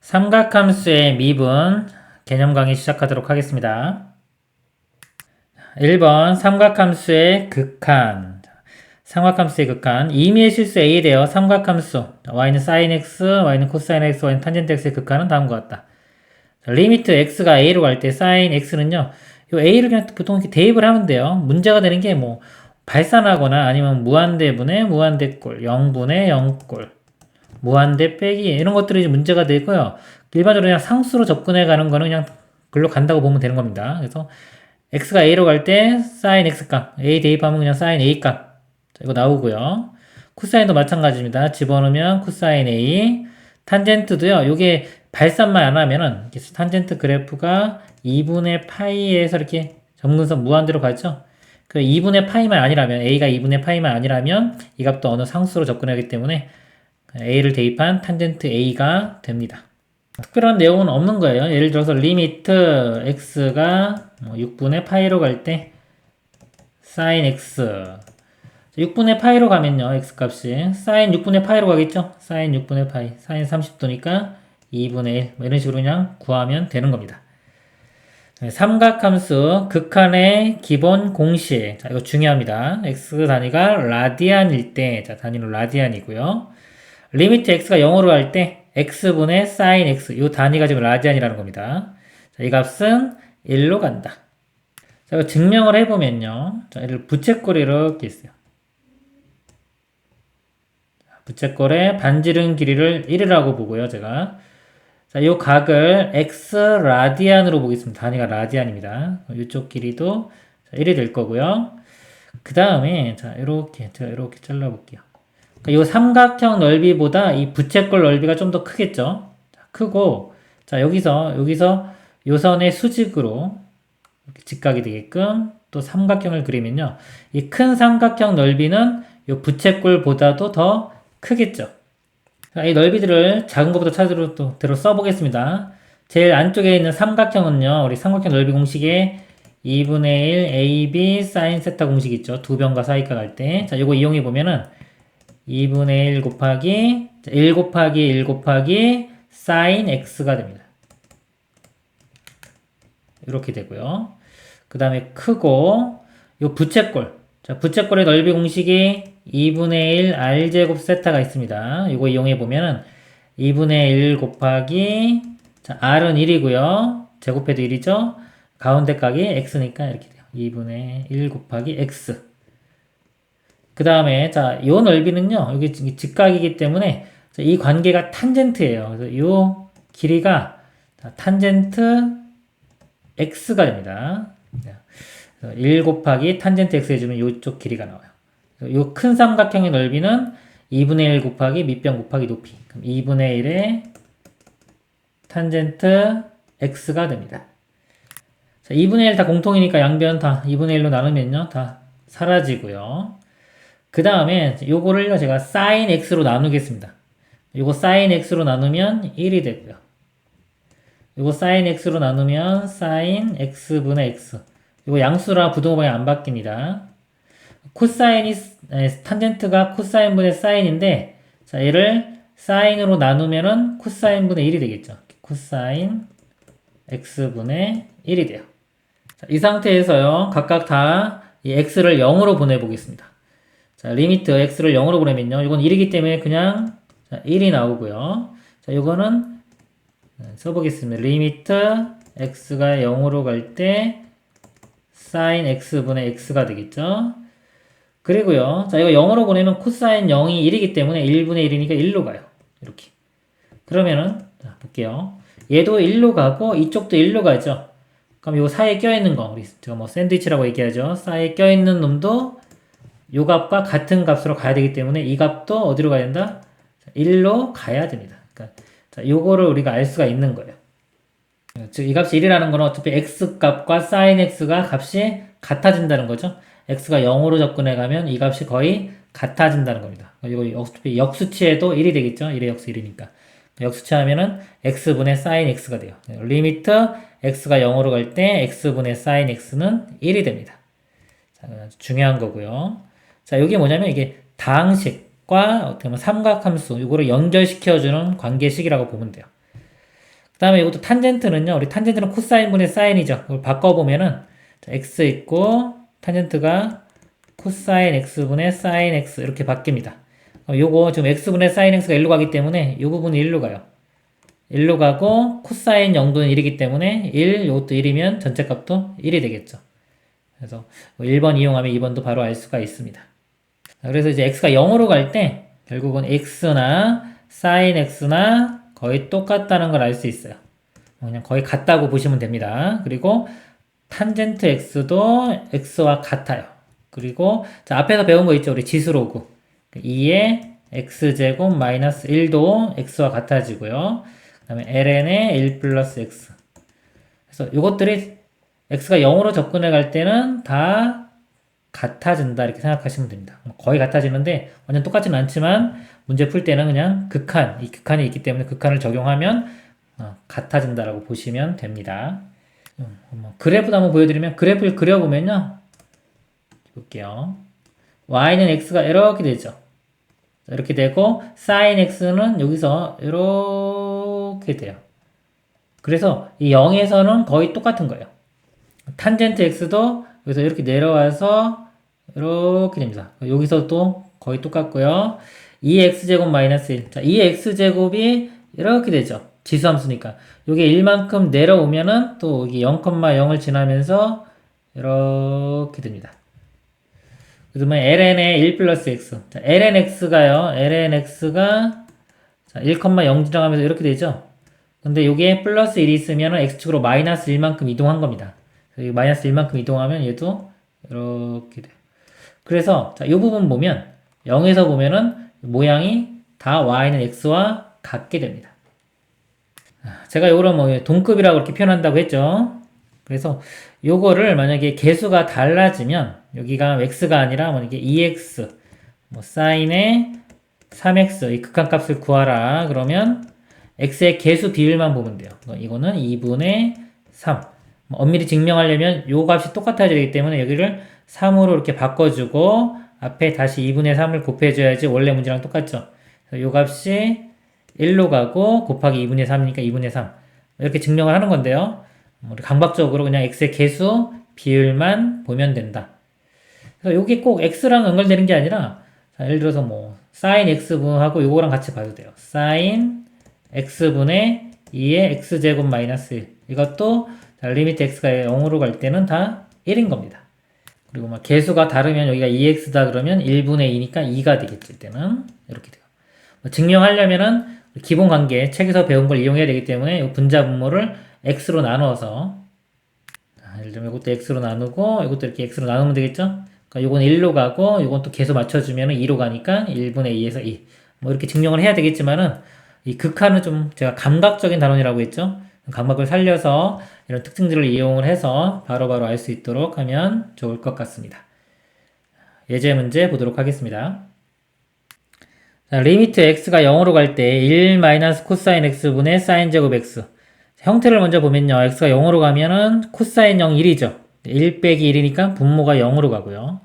삼각함수의 미분 개념 강의 시작하도록 하겠습니다. 1번 삼각함수의 극한. 삼각함수의 극한. 임의의 실수 A래요. 삼각함수 y는 sin x, y는 cosine x, y는 탄젠트 x의 극한은 다음과 같다. 리미트 x가 a로 갈 때 sin x는요. 요 a를 그냥 보통 이렇게 대입을 하면 돼요. 문제가 되는 게 뭐 발산하거나 아니면 무한대분의 무한대꼴, 0분의 0꼴, 무한대 빼기 이런 것들이 문제가 되고요. 일반적으로 그냥 상수로 접근해 가는 거는 그냥 글로 간다고 보면 되는 겁니다. 그래서 x가 a로 갈 때 sin x 값, a 대입하면 그냥 sin a 값 이거 나오고요. 코사인도 마찬가지입니다. 집어넣으면 코사인 a, 탄젠트도요. 이게 발산만 안 하면은 탄젠트 그래프가 2분의 파이에서 이렇게 점근선 무한대로 가죠. 그 2분의 파이만 아니라면 a가 2분의 파이만 아니라면 이 값도 어느 상수로 접근하기 때문에 a를 대입한 탄젠트 a가 됩니다. 특별한 내용은 없는 거예요. 예를 들어서 리미트 x가 6분의 파이로 갈 때 sin x 6분의 파이로 가면요. x 값이 sin 6분의 파이로 가겠죠. sin 6분의 파이 sin 30도니까 2분의 1 이런 식으로 그냥 구하면 되는 겁니다. 삼각함수 극한의 기본 공식. 자, 이거 중요합니다. x 단위가 라디안일 때, 자, 단위는 라디안이고요. 리미트 x가 0으로 갈 때 x분의 sin x, 이 단위가 지금 라디안이라는 겁니다. 자, 이 값은 1로 간다. 자, 이거 증명을 해보면요. 자, 얘를 부채꼴이 이렇게 있어요. 부채꼴의 반지름 길이를 1이라고 보고요, 제가. 자, 이 각을 x 라디안으로 보겠습니다. 단위가 라디안입니다. 이쪽 길이도 1이 될 거고요. 그 다음에, 자, 제가 이렇게 잘라볼게요. 이 삼각형 넓이보다 이 부채꼴 넓이가 좀 더 크겠죠? 크고, 자, 여기서 요 선의 수직으로 직각이 되게끔 또 삼각형을 그리면요. 이 큰 삼각형 넓이는 이 부채꼴보다도 더 크겠죠? 자, 이 넓이들을 작은 것부터 차례로 써보겠습니다. 제일 안쪽에 있는 삼각형은요, 우리 삼각형 넓이 공식에 2분의 1 AB sin 세타 공식 있죠? 두 변과 사이가 갈 때. 자, 요거 이용해 보면은 2분의 1 곱하기 1 곱하기 1 곱하기 sin x가 됩니다. 이렇게 되고요. 그 다음에 크고 요 부채꼴. 자, 부채꼴의 넓이 공식이 2분의 1 r제곱 세타가 있습니다. 이거 이용해 보면은 2분의 1 곱하기 자, r은 1이고요. 제곱해도 1이죠. 가운데 값이 x니까 이렇게 돼요. 2분의 1 곱하기 x. 그 다음에 자, 요 넓이는요. 여기 직각이기 때문에 이 관계가 탄젠트예요. 그래서 요 길이가 탄젠트 x가 됩니다. 1 곱하기 탄젠트 x 해주면 요쪽 길이가 나와요. 요 큰 삼각형의 넓이는 2분의 1 곱하기 밑변 곱하기 높이. 그럼 2분의 1의 탄젠트 x가 됩니다. 자, 2분의 1 다 공통이니까 양변 다 2분의 1로 나누면요. 다 사라지고요. 그 다음에 요거를 제가 sin x로 나누겠습니다. 요거 sin x로 나누면 1이 되고요. 요거 sin x로 나누면 sin x분의 x. 요거 양수라 부등호방이 안 바뀝니다. 코사인이 탄젠트가 코사인분의 사인인데 자, 얘를 사인으로 나누면은 코사인분의 1이 되겠죠. 코사인 x분의 1이 돼요. 자, 이 상태에서요. 각각 다 이 x를 0으로 보내보겠습니다. 자, 리미트 x를 0으로 보내면요. 이건 1이기 때문에 그냥 1이 나오고요. 자, 요거는 써보겠습니다. 리미트 x가 0으로 갈 때 sin x분의 x가 되겠죠. 그리고요. 자, 이거 0으로 보내면 코사인 0이 1이기 때문에 1분의 1이니까 1로 가요. 이렇게. 그러면은 자, 볼게요. 얘도 1로 가고 이쪽도 1로 가죠. 그럼 요 사이에 껴있는 거 우리 제가 뭐 샌드위치라고 얘기하죠. 사이에 껴있는 놈도 요 값과 같은 값으로 가야 되기 때문에 이 값도 어디로 가야 된다? 1로 가야 됩니다. 그러니까 자, 요거를 우리가 알 수가 있는 거예요. 즉, 이 값이 1이라는 거는 어차피 x 값과 sin x가 값이 같아진다는 거죠. x가 0으로 접근해 가면 이 값이 거의 같아진다는 겁니다. 이거 어차피 역수치해도 1이 되겠죠. 1의 역수 1이니까. 역수치하면은 x분의 sin x가 돼요. 리미트 x가 0으로 갈 때 x분의 sin x는 1이 됩니다. 자, 중요한 거고요. 자, 이게 뭐냐면 이게 다항식과 어떻게 보면 삼각함수 이거를 연결시켜주는 관계식이라고 보면 돼요. 그 다음에 이것도 탄젠트는요, 우리 탄젠트는 코사인분의 사인이죠. 이걸 바꿔보면은, 자, x 있고, 탄젠트가 코사인 x분의 사인 x 이렇게 바뀝니다. 요거 지금 x분의 사인 x가 1로 가기 때문에 이 부분이 1로 가요. 1로 가고 코사인 0도는 1이기 때문에 1, 요것도 1이면 전체 값도 1이 되겠죠. 그래서 1번 이용하면 2번도 바로 알 수가 있습니다. 그래서 이제 x가 0으로 갈 때 결국은 x나 sin x나 거의 똑같다는 걸 알 수 있어요. 그냥 거의 같다고 보시면 됩니다. 그리고 탄젠트 x도 x와 같아요. 그리고 자, 앞에서 배운 거 있죠. 우리 지수로그 2의 x제곱 마이너스 1도 x와 같아지고요. 그 다음에 ln의 1 플러스 x. 그래서 이것들이 x가 0으로 접근해 갈 때는 다 같아진다 이렇게 생각하시면 됩니다. 거의 같아지는데 완전 똑같지는 않지만 문제 풀 때는 그냥 이 극한이 있기 때문에 극한을 적용하면 같아진다라고 보시면 됩니다. 그래프도 한번 보여드리면 그래프를 그려보면요. 볼게요. y는 x가 이렇게 되죠. 이렇게 되고 sin x는 여기서 이렇게 돼요. 그래서 이 0에서는 거의 똑같은 거예요. 탄젠트 x도 여기서 이렇게 내려와서 이렇게 됩니다. 여기서 또 거의 똑같고요. 2x제곱 마이너스 1. 자, 2x제곱이 이렇게 되죠. 지수함수니까. 요게 1만큼 내려오면은 또 여기 0,0을 지나면서 이렇게 됩니다. 그러면 ln의 1 플러스 x. 자, lnx가요. lnx가 1,0 지나가면서 이렇게 되죠. 근데 요게 플러스 1이 있으면 x축으로 마이너스 1만큼 이동한 겁니다. 마이너스 1만큼 이동하면 얘도 이렇게 돼요. 그래서 자, 이 부분 보면 0에서 보면은 모양이 다 y는 x와 같게 됩니다. 제가 요거를 뭐 동급이라고 이렇게 표현한다고 했죠. 그래서 요거를 만약에 개수가 달라지면 여기가 x가 아니라 만약에 2x 뭐 사인의 3x 이 극한값을 구하라 그러면 x의 개수 비율만 보면 돼요. 이거는 2분의 3. 엄밀히 증명하려면 요 값이 똑같아야 되기 때문에 여기를 3으로 이렇게 바꿔주고 앞에 다시 2분의 3을 곱해줘야지 원래 문제랑 똑같죠. 요 값이 1로 가고 곱하기 2분의 3이니까 2분의 3 이렇게 증명을 하는 건데요. 우리 강박적으로 그냥 x의 개수 비율만 보면 된다. 그래서 요게 꼭 x랑 연결되는 게 아니라 자, 예를 들어서 뭐 sin x분하고 요거랑 같이 봐도 돼요. sin x분의 2의 x제곱 마이너스 1 이것도 자, 리미트 x가 0으로 갈 때는 다 1인 겁니다. 그리고 막 개수가 다르면 여기가 2x다 그러면 1분의 2니까 2가 되겠죠. 이때는 이렇게 돼요. 증명하려면은 기본 관계 책에서 배운 걸 이용해야 되기 때문에 이 분자 분모를 x로 나누어서 예를 들면 이것도 x로 나누고 이것도 이렇게 x로 나누면 되겠죠. 그러니까 요건 1로 가고 요건 또 개수 맞춰주면 2로 가니까 1분의 2에서 2 뭐 이렇게 증명을 해야 되겠지만은 이 극한은 좀 제가 감각적인 단원이라고 했죠. 감각을 살려서 이런 특징들을 이용을 해서 바로바로 알 수 있도록 하면 좋을 것 같습니다. 예제 문제 보도록 하겠습니다. 자, 리미트 x가 0으로 갈 때 1 마이너스 코사인 x분의 사인 제곱 x. 형태를 먼저 보면요. x가 0으로 가면은 코사인 0 1이죠. 1 빼기 1이니까 분모가 0으로 가고요.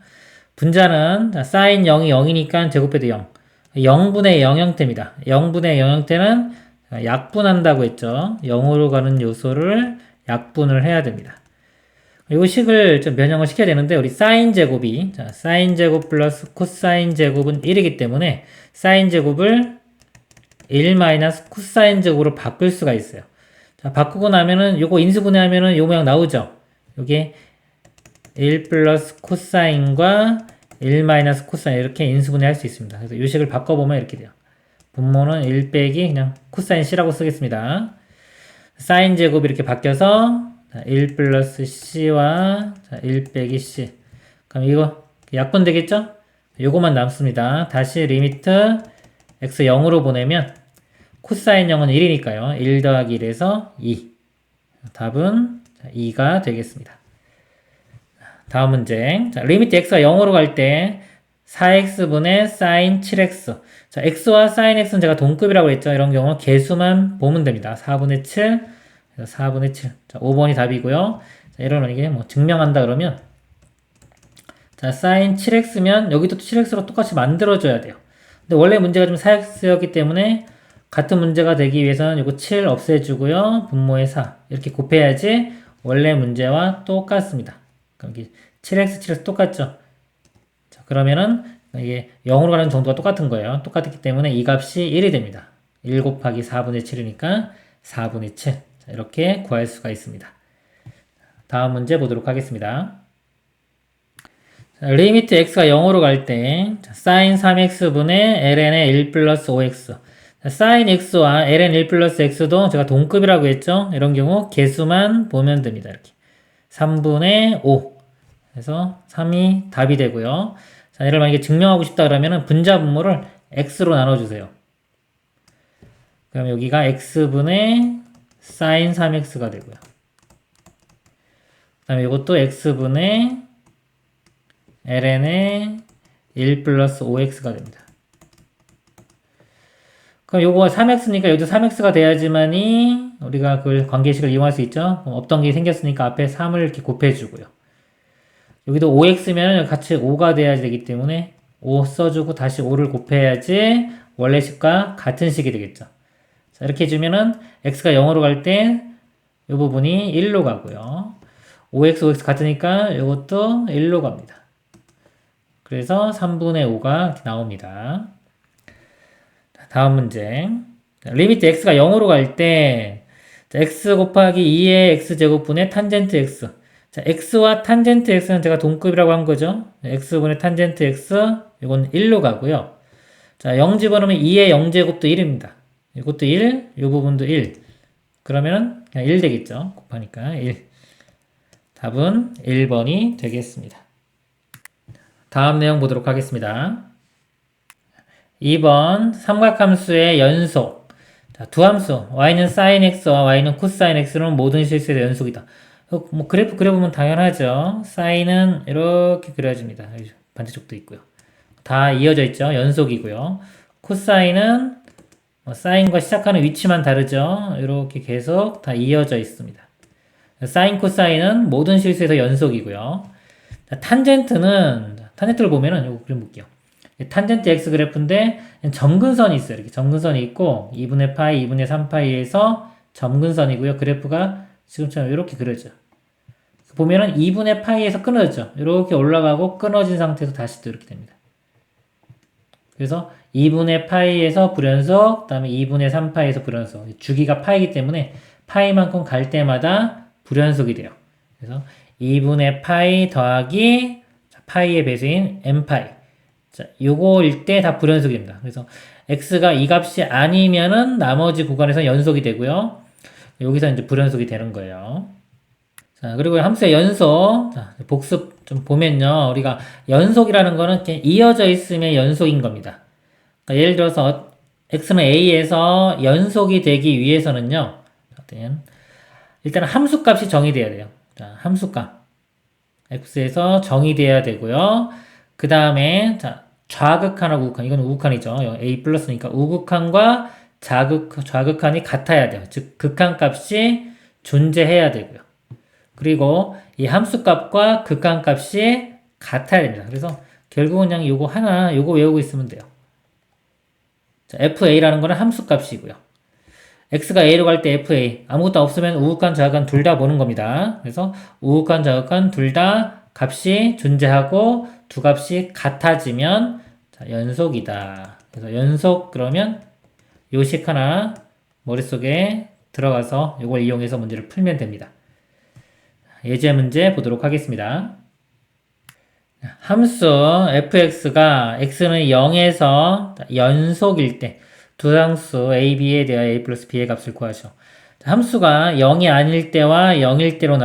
분자는 자, 사인 0이 0이니까 제곱해도 0. 0분의 0 형태입니다. 0분의 0 형태는 약분한다고 했죠. 0으로 가는 요소를 약분을 해야 됩니다. 이 식을 좀 변형을 시켜야 되는데 우리 사인 제곱이 자, 사인 제곱 플러스 코사인 제곱은 1이기 때문에 사인 제곱을 1 마이너스 코사인 제곱으로 바꿀 수가 있어요. 자, 바꾸고 나면은 요거 인수분해하면은 요 모양 나오죠. 요게 1 플러스 코사인과 1 마이너스 코사인 이렇게 인수분해할 수 있습니다. 그래서 이 식을 바꿔보면 이렇게 돼요. 분모는 1 빼기 그냥 코사인 c라고 쓰겠습니다. 사인 제곱이 이렇게 바뀌어서 1 플러스 c와 1 빼기 c. 그럼 이거 약분 되겠죠? 요거만 남습니다. 다시 리미트 x 0으로 보내면 코사인 0은 1이니까요. 1 더하기 1에서 2. 답은 2가 되겠습니다. 다음 문제. 자, 리미트 x가 0으로 갈 때 4x분의 sin 7x. 자, x와 sin x는 제가 동급이라고 했죠. 이런 경우 개수만 보면 됩니다. 4분의 7, 4분의 7. 자, 5번이 답이고요. 자, 이러면 이게 뭐 증명한다 그러면 자, sin 7x면 여기도 7x로 똑같이 만들어줘야 돼요. 근데 원래 문제가 좀 4x였기 때문에 같은 문제가 되기 위해서는 이거 7 없애주고요. 분모의 4 이렇게 곱해야지 원래 문제와 똑같습니다. 그럼 이게 7x, 7x 똑같죠? 자, 그러면은 이게 0으로 가는 정도가 똑같은 거예요. 똑같기 때문에 이 값이 1이 됩니다. 1 곱하기 4분의 7이니까 4분의 7. 자, 이렇게 구할 수가 있습니다. 다음 문제 보도록 하겠습니다. 자, 리미트 x가 0으로 갈 때 sin 3x분의 ln의 1 플러스 5x sin x와 ln 1 플러스 x도 제가 동급이라고 했죠. 이런 경우 개수만 보면 됩니다. 이렇게 3분의 5 그래서 3이 답이 되고요. 자, 얘를 만약에 증명하고 싶다 그러면 분자 분모를 x로 나눠주세요. 그럼 여기가 x분의 sin 3x가 되고요. 그 다음에 이것도 x분의 ln의 1 플러스 5x가 됩니다. 그럼 요거가 3x니까 여기도 3x가 돼야지만이 우리가 그 관계식을 이용할 수 있죠. 없던 게 생겼으니까 앞에 3을 이렇게 곱해주고요. 여기도 5x면 같이 5가 돼야 되기 때문에 5 써주고 다시 5를 곱해야지 원래 식과 같은 식이 되겠죠. 자, 이렇게 해주면은 x가 0으로 갈 때 이 부분이 1로 가고요. 5x, 5x 같으니까 이것도 1로 갑니다. 그래서 3분의 5가 나옵니다. 다음 문제. 리미트 x가 0으로 갈 때 x 곱하기 2의 x제곱분의 탄젠트 x. 자, x와 탄젠트 x는 제가 동급이라고 한 거죠. x분의 탄젠트 x 이건 1로 가고요. 자, 0 집어넣으면 2의 0제곱도 1입니다. 이것도 1, 이 부분도 1. 그러면 그냥 1 되겠죠. 곱하니까 1. 답은 1번이 되겠습니다. 다음 내용 보도록 하겠습니다. 2번 삼각함수의 연속. 자, 두 함수 y는 sin x와 y는 cosine x는 모든 실수의 연속이다. 뭐 그래프 그려보면 당연하죠. sin은 이렇게 그려집니다. 반대쪽도 있고요. 다 이어져 있죠. 연속이고요. cosine은 sine과 시작하는 위치만 다르죠. 이렇게 계속 다 이어져 있습니다. sin, cosine은 모든 실수에서 연속이고요. 탄젠트를 보면은 이거 그림 볼게요. 탄젠트 x 그래프인데 점근선이 있어요. 이렇게 점근선이 있고 2분의 파이, 2분의 3파이에서 점근선이고요. 그래프가 지금처럼 이렇게 그려져. 보면은 2분의 파이에서 끊어졌죠. 이렇게 올라가고 끊어진 상태에서 다시 또 이렇게 됩니다. 그래서 2분의 파이에서 불연속, 그 다음에 2분의 3파이에서 불연속. 주기가 파이기 때문에 파이만큼 갈 때마다 불연속이 돼요. 그래서 2분의 파이 더하기 파이의 배수인 n파이. 자, 요거일 때 다 불연속입니다. 그래서 x가 이 값이 아니면은 나머지 구간에서 연속이 되고요. 여기서 이제 불연속이 되는 거예요. 자, 그리고 함수의 연속. 자, 복습 좀 보면요. 우리가 연속이라는 거는 이렇게 이어져 있으면 연속인 겁니다. 그러니까 예를 들어서 x는 a에서 연속이 되기 위해서는요. 일단 함수값이 정의돼야 돼요. 자, 함수값. x에서 정의돼야 되고요. 그 다음에 자, 좌극한하고 우극한. 이건 우극한이죠. a 플러스니까 우극한과 좌극한이 같아야 돼요. 즉 극한값이 존재해야 되고요. 그리고 이 함수값과 극한값이 같아야 됩니다. 그래서 결국은 그냥 요거 외우고 있으면 돼요. 자, fa라는 거는 함수값이고요. x가 a로 갈 때 fa 아무것도 없으면 우극한 좌극한 둘 다 보는 겁니다. 그래서 우극한 좌극한 둘 다 값이 존재하고 두 값이 같아지면 자, 연속이다. 그래서 연속 그러면 요식 하나 머릿속에 들어가서 이걸 이용해서 문제를 풀면 됩니다. 예제 문제 보도록 하겠습니다. 함수 fx가 x는 0에서 연속일 때 두 상수 a, b에 대하여 a 플러스 b의 값을 구하죠. 함수가 0이 아닐 때와 0일 때로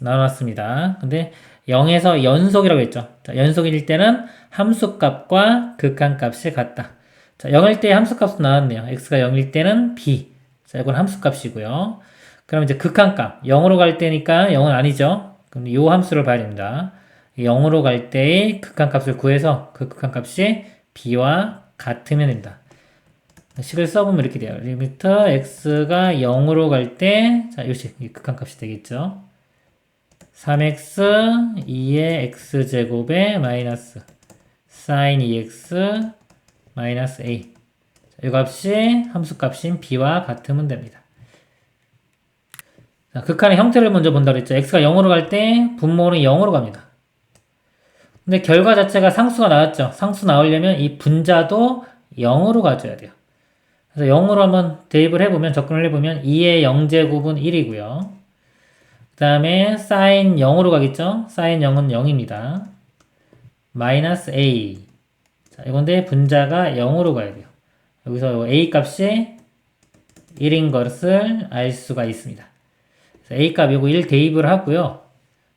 나눴습니다. 근데 0에서 연속이라고 했죠. 자, 연속일 때는 함수값과 극한값이 같다. 자, 0일 때 함수값도 나왔네요. x가 0일 때는 b. 자, 이건 함수값이고요. 그럼 이제 극한값. 0으로 갈 때니까 0은 아니죠. 그럼 이 함수를 봐야 됩니다. 0으로 갈 때의 극한값을 구해서 그 극한값이 b와 같으면 된다. 식을 써보면 이렇게 돼요. 리미트 x가 0으로 갈 때, 자, 요식, 이 극한값이 되겠죠. 3x 2의 x제곱에 마이너스 sin 2x 마이너스 a. 자, 이 값이 함수값인 b와 같으면 됩니다. 자, 극한의 형태를 먼저 본다고 했죠. x가 0으로 갈 때 분모는 0으로 갑니다. 근데 결과 자체가 상수가 나왔죠. 상수 나오려면 이 분자도 0으로 가줘야 돼요. 그래서 0으로 한번 대입을 해보면, 접근을 해보면 2의 0제곱은 1이고요. 그 다음에 사인 0으로 가겠죠. 사인 0은 0입니다. 마이너스 a. 자, 이건데 분자가 0으로 가야 돼요. 여기서 a 값이 1인 것을 알 수가 있습니다. 그래서 a 값 요거 1 대입을 하고요.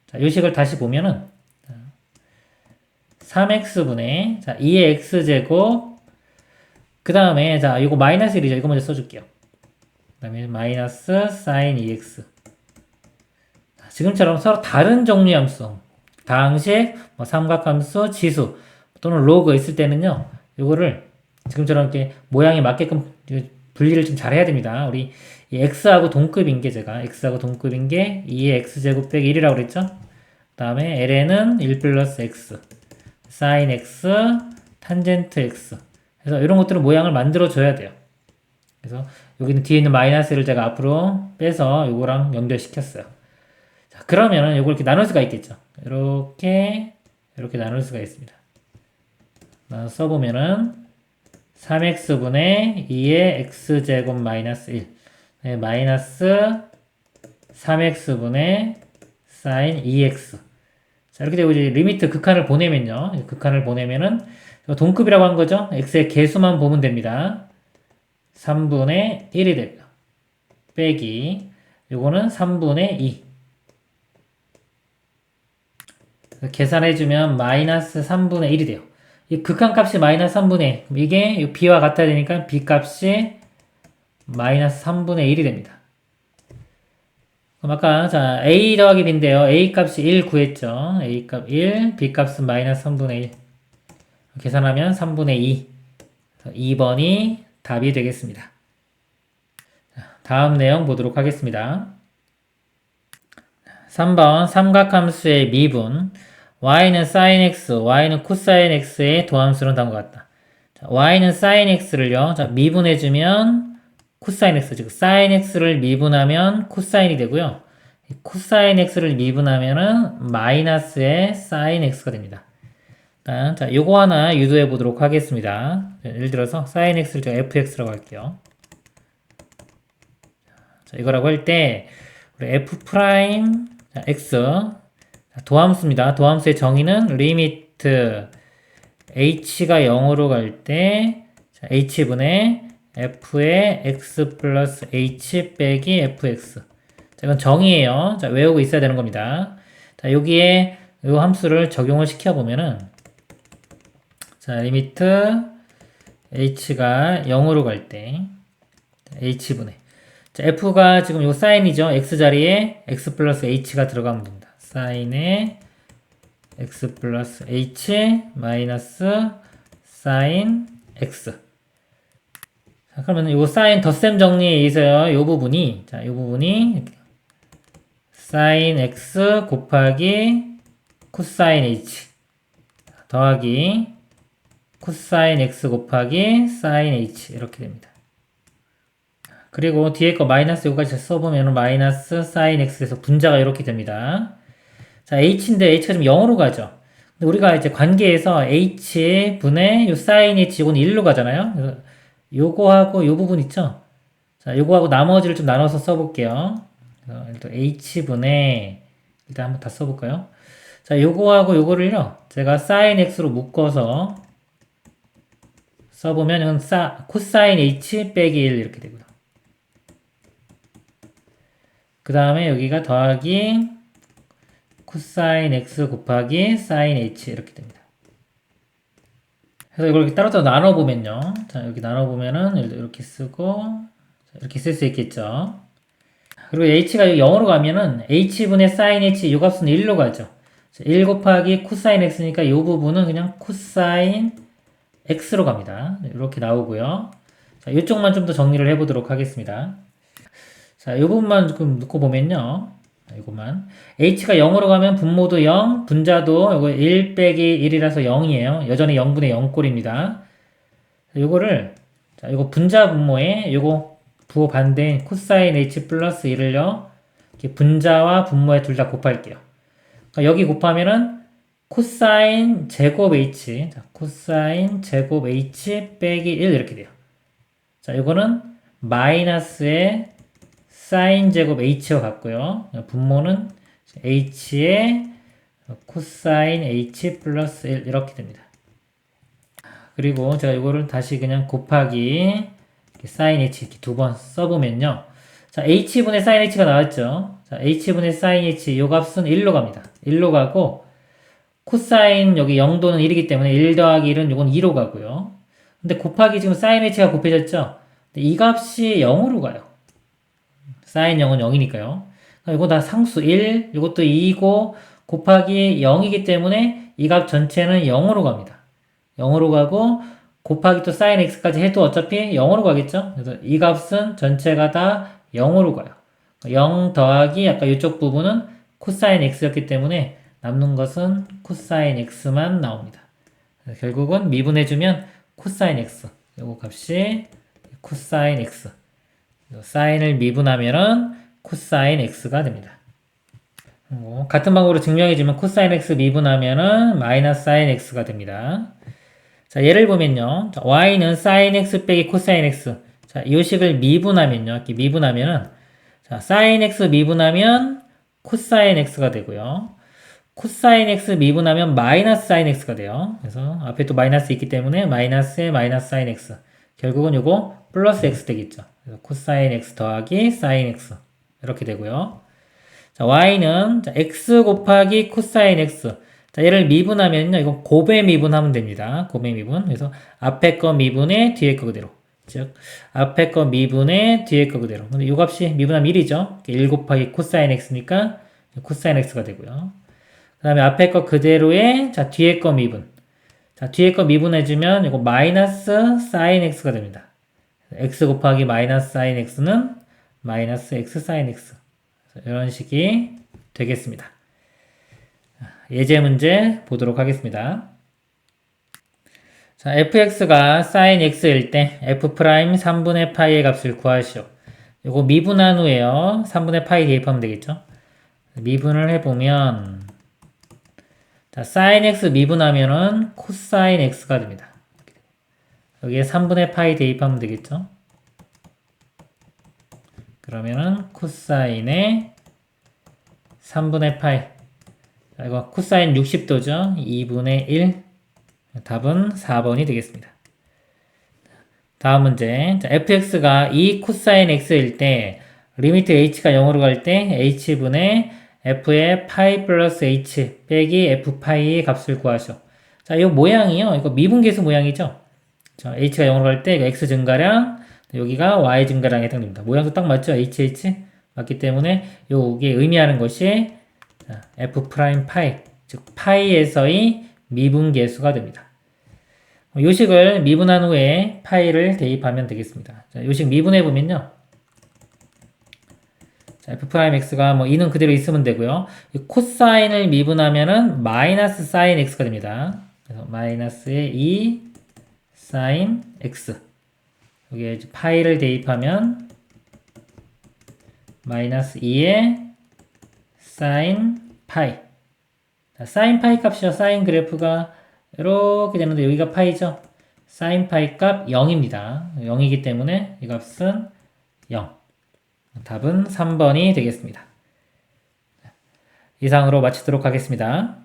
자, 요 식을 다시 보면은 3x분의 2의 x제곱, 그 다음에 자 이거 마이너스 1이죠. 이거 먼저 써줄게요. 그 다음에 마이너스 사인 2x. 지금처럼 서로 다른 종류의 함수, 다항식, 삼각함수, 지수 또는 로그 있을 때는요, 요거를 지금처럼 이렇게 모양에 맞게끔 분리를 좀 잘 해야 됩니다. 우리 이 x하고 동급인 게, 제가 x하고 동급인 게 2의 x제곱 빼기 1이라고 그랬죠. 그 다음에 ln은 1 플러스 x, sin x, 탄젠트 x. 그래서 이런 것들은 모양을 만들어 줘야 돼요. 그래서 여기는 뒤에 있는 마이너스를 제가 앞으로 빼서 요거랑 연결시켰어요. 자, 그러면은 요걸 이렇게 나눌 수가 있겠죠. 이렇게 나눌 수가 있습니다. 써보면은 3x분의 2의 x제곱 마이너스 1, 네, 마이너스 3x분의 sin 2x. 자, 이렇게 되고 이제 리미트 극한을 보내면요. 극한을 보내면은 동급이라고 한 거죠. x의 개수만 보면 됩니다. 3분의 1이 됩니다. 빼기 요거는 3분의 2. 계산해주면 마이너스 3분의 1이 돼요. 이 극한값이 마이너스 3분의 1. 이게 b와 같아야 되니까 b값이 마이너스 3분의 1이 됩니다. 그럼 아까 자 a 더하기 b인데요. a 값이 1 구했죠. a 값 1, b 값은 마이너스 3분의 1. 계산하면 3분의 2. 2번이 답이 되겠습니다. 다음 내용 보도록 하겠습니다. 3번 삼각함수의 미분. y는 sin x, y는 cosine x의 도함수는 다음과 같다. 자, y는 sin x를요. 자, 미분해주면 cosine x, 즉 sin x를 미분하면 cosine이 되고요. cosine x를 미분하면은 마이너스의 sin x가 됩니다. 일단 자, 요거 하나 유도해 보도록 하겠습니다. 예를 들어서 sin x를 제가 fx라고 할게요. 자, 이거라고 할 때 우리 f 프라임 x 도함수입니다. 도함수의 정의는 리미트 h가 0으로 갈 때 h분의 f의 x 플러스 h 빼기 fx. 자, 이건 정의예요. 자, 외우고 있어야 되는 겁니다. 자, 여기에 이 함수를 적용을 시켜보면은 자, 리미트 h가 0으로 갈 때 h분의 자, f가 지금 요 사인이죠. x 자리에 x 플러스 h가 들어가면 됩니다. 사인의 x 플러스 h 마이너스 사인 x. 자, 그러면 요 사인 덧셈 정리에 의해서요. 요 부분이 자, 요 부분이 이렇게 사인 x 곱하기 코사인 h 더하기 코사인 x 곱하기 사인 h 이렇게 됩니다. 그리고 뒤에 거 마이너스 요까지 써보면 마이너스 사인 x에서 분자가 이렇게 됩니다. 자, h인데 h가 지금 0으로 가죠. 근데 우리가 이제 관계에서 h분의 요 사인 h 이건 1로 가잖아요. 그래서 요거하고 요 부분 있죠? 자, 요거하고 나머지를 좀 나눠서 써볼게요. 일단 h분의 일단 한번 다 써볼까요? 자, 요거하고 요거를요. 제가 사인 x로 묶어서 써보면 이건 코사인 h 빼기 1 이렇게 되고요. 그 다음에 여기가 더하기 코사인 x 곱하기 사인 h 이렇게 됩니다. 그래서 이걸 이렇게 따로따로 나눠보면요. 자, 여기 나눠보면은 이렇게 쓰고 이렇게 쓸 수 있겠죠. 그리고 h가 0으로 가면은 h분의 사인 h 이 값은 1로 가죠. 1 곱하기 코사인 x니까 이 부분은 그냥 코사인 x로 갑니다. 이렇게 나오고요. 자, 이쪽만 좀 더 정리를 해보도록 하겠습니다. 자, 이 부분만 조금 놓고 보면요. 이것만. h가 0으로 가면 분모도 0, 분자도 이거 1 빼기 1이라서 0이에요. 여전히 0분의 0꼴입니다. 요거를 자, 이거 분자 분모에 요거 부호 반대인 코사인 h 플러스 1을요. 이렇게 분자와 분모에 둘 다 곱할게요. 그러니까 여기 곱하면은 코사인 제곱 h, 자, 코사인 제곱 h 빼기 1 이렇게 돼요. 자, 이거는 마이너스의 사인 제곱 h와 같고요. 분모는 h의 코사인 h 플러스 1 이렇게 됩니다. 그리고 제가 이거를 다시 그냥 곱하기 사인 h 이렇게 두 번 써보면요. 자, h분의 사인 h가 나왔죠. 자, h분의 사인 h 요 값은 1로 갑니다. 1로 가고 코사인 여기 0도는 1이기 때문에 1 더하기 1은 요건 2로 가고요. 근데 곱하기 지금 사인 h가 곱해졌죠. 근데 이 값이 0으로 가요. 사인 0은 0이니까요. 이거 다 상수 1, 이것도 2이고 곱하기 0이기 때문에 이 값 전체는 0으로 갑니다. 0으로 가고 곱하기 또 사인 x까지 해도 어차피 0으로 가겠죠. 그래서 이 값은 전체가 다 0으로 가요. 0 더하기 아까 이쪽 부분은 코사인 x였기 때문에 남는 것은 코사인 x만 나옵니다. 결국은 미분해주면 코사인 x, 요거 값이 코사인 x, 사인을 미분하면은 코사인 x가 됩니다. 같은 방법으로 증명해주면 코사인 x 미분하면은 마이너스 사인 x가 됩니다. 자, 예를 보면요. 자, y는 사인 x 빼기 코사인 x. 자, 이 식을 미분하면요. 이렇게 미분하면은, 자, 사인 x 미분하면 코사인 x가 되고요. 코사인 x 미분하면 마이너스 사인 x가 돼요. 그래서 앞에 또 마이너스 있기 때문에 마이너스에 마이너스 사인 x. 결국은 요거 플러스 x 되겠죠. 그래서 코사인 x 더하기 사인 x. 이렇게 되고요. 자, y는 자, x 곱하기 코사인 x. 자, 얘를 미분하면요. 이건 곱에 미분하면 됩니다. 곱에 미분. 그래서 앞에 거 미분에 뒤에 거 그대로. 즉, 앞에 거 미분에 뒤에 거 그대로. 근데 이 값이 미분하면 1이죠. 1 곱하기 코사인 x니까 코사인 x가 되고요. 그 다음에 앞에 거 그대로에, 자, 뒤에 거 미분. 자, 뒤에 거 미분해주면 이거 마이너스 사인 x가 됩니다. x 곱하기 마이너스 사인 x는 마이너스 x 사인 x. 이런 식이 되겠습니다. 예제 문제 보도록 하겠습니다. 자, fx가 sin x일 때 f' 3분의 파이의 값을 구하시오. 요거 미분한 후에요. 3분의 파이 대입하면 되겠죠. 미분을 해보면 자, sin x 미분하면은 코사인 x가 됩니다. 여기에 3분의 파이 대입하면 되겠죠. 그러면은 코사인의 3분의 파이. 자, 이거 코사인 60도죠. 2분의 1. 답은 4번이 되겠습니다. 다음 문제. 자, fx가 2 코사인 x일 때 리미트 h가 0으로 갈 때 h분의 f의 파이 플러스 h 빼기 f 파이의 값을 구하시오. 자, 이 모양이요. 이거 미분계수 모양이죠. 자, h가 0으로 갈 때 x 증가량, 여기가 y 증가량에 해당됩니다. 모양도 딱 맞죠? hh 맞기 때문에 요게 의미하는 것이 자, f 프라임 파이, 즉 파이에서의 미분계수가 됩니다. 요식을 미분한 후에 파이를 대입하면 되겠습니다. 자, 요식 미분해 보면요. 자, f 프라임 x가 뭐 2는 그대로 있으면 되고요. 코사인을 미분하면은 마이너스 사인 x가 됩니다. 그래서 마이너스의 2 사인 x. 여기에 이제 파이를 대입하면 마이너스 2의 사인 파이. 자, 사인 파이 값이요. 사인 그래프가 이렇게 되는데 여기가 파이죠. 사인 파이 값 0입니다. 0이기 때문에 이 값은 0. 답은 3번이 되겠습니다. 이상으로 마치도록 하겠습니다.